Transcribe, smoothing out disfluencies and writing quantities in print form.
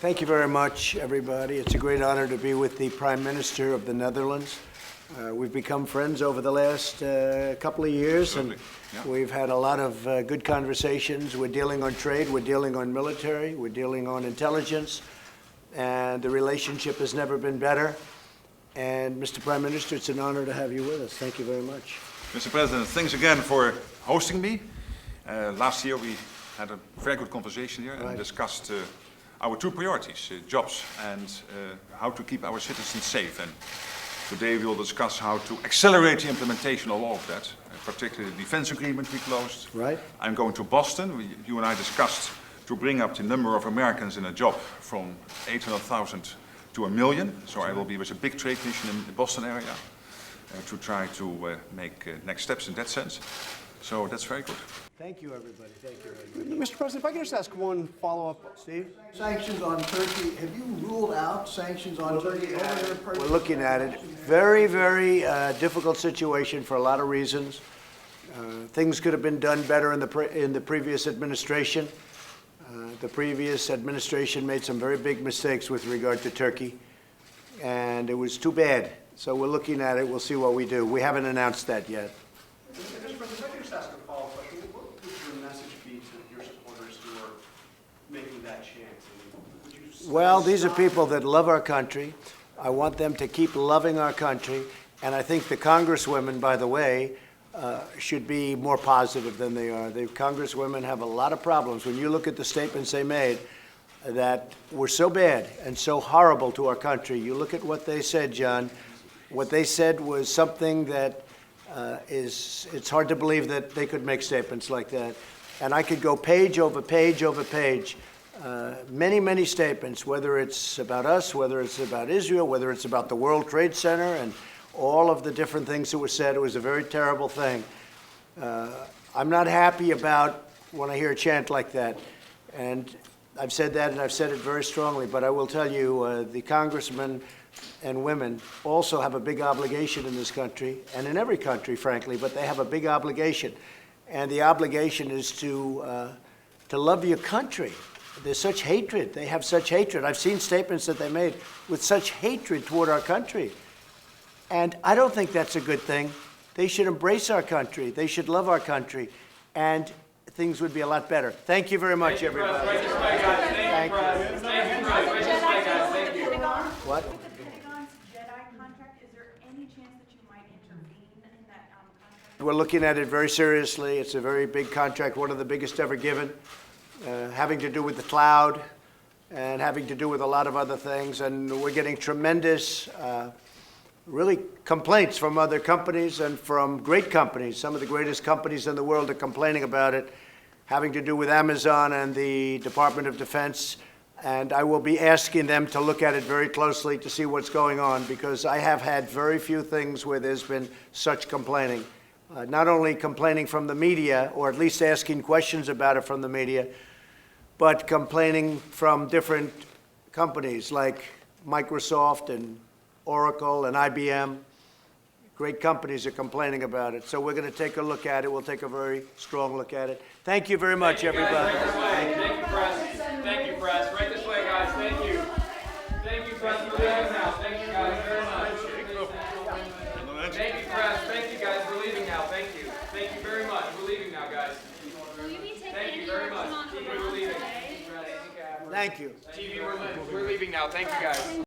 Thank you very much, everybody. It's a great honor to be with the Prime Minister of the Netherlands. We've become friends over the last couple of years, and we've had a lot of good conversations. We're dealing on trade, we're dealing on military, we're dealing on intelligence, and the relationship has never been better. And Mr. Prime Minister, it's an honor to have you with us. Thank you very much. Mr. President, thanks again for hosting me. Last year we had a very good conversation here and discussed our two priorities, jobs and how to keep our citizens safe. And today we will discuss how to accelerate the implementation of all of that, particularly the defense agreement we closed. Right. I'm going to Boston. You and I discussed to bring up the number of Americans in a job from 800,000 to 1 million. So I will be with a big trade mission in the Boston area to try to make next steps in that sense. So that's very good. Thank you, everybody. Thank you very much. Mr. President, if I could just ask one follow-up. Steve? Sanctions on Turkey, have you ruled out sanctions on Turkey over their purchase? We're looking at it. Very, very difficult situation for a lot of reasons. Things could have been done better in the previous administration. The previous administration made some very big mistakes with regard to Turkey, and it was too bad. So we're looking at it. We'll see what we do. We haven't announced that yet. Mr. President, if I could just ask a follow-up question. What would your message be to your supporters who are making that chance? Would you say Well, these are people that love our country. I want them to keep loving our country. And I think the congresswomen, by the way, should be more positive than they are. The congresswomen have a lot of problems. When you look at the statements they made that were so bad and so horrible to our country, you look at what they said, John. What they said was something that it's hard to believe that they could make statements like that. And I could go page over page over page, many, many statements, whether it's about us, whether it's about Israel, whether it's about the World Trade Center, and all of the different things that were said. It was a very terrible thing. I'm not happy about when I hear a chant like that. And I've said that, and I've said it very strongly, but I will tell you, the congressmen and women also have a big obligation in this country, and in every country, frankly, but they have a big obligation. And the obligation is to love your country. There's such hatred. They have such hatred. I've seen statements that they made with such hatred toward our country. And I don't think that's a good thing. They should embrace our country. They should love our country. And things would be a lot better. Thank you very much, everybody. Thank you. What? With the Pentagon's JEDI contract, is there any chance that you might intervene in that contract? We're looking at it very seriously. It's a very big contract, one of the biggest ever given, having to do with the cloud and having to do with a lot of other things. And we're getting tremendous, really, complaints from other companies and from great companies. Some of the greatest companies in the world are complaining about it, having to do with Amazon and the Department of Defense. And I will be asking them to look at it very closely to see what's going on, because I have had very few things where there's been such complaining. Not only complaining from the media, or at least asking questions about it from the media, but complaining from different companies like Microsoft and Oracle and IBM. Great companies are complaining about it. So we're going to take a look at it. We'll take a very strong look at it. Thank you very much, everybody. Thank you, Press. Thank you, Press. Right this way, guys. Thank you. Thank you, Press. We're leaving now. Thank you, guys, very much. Thank you, Press. Thank you, guys. We're leaving now. Thank you. Thank you very much. We're leaving now, guys. Thank you very much. TV, we're leaving. Thank you. TV, we're leaving now. Thank you, guys.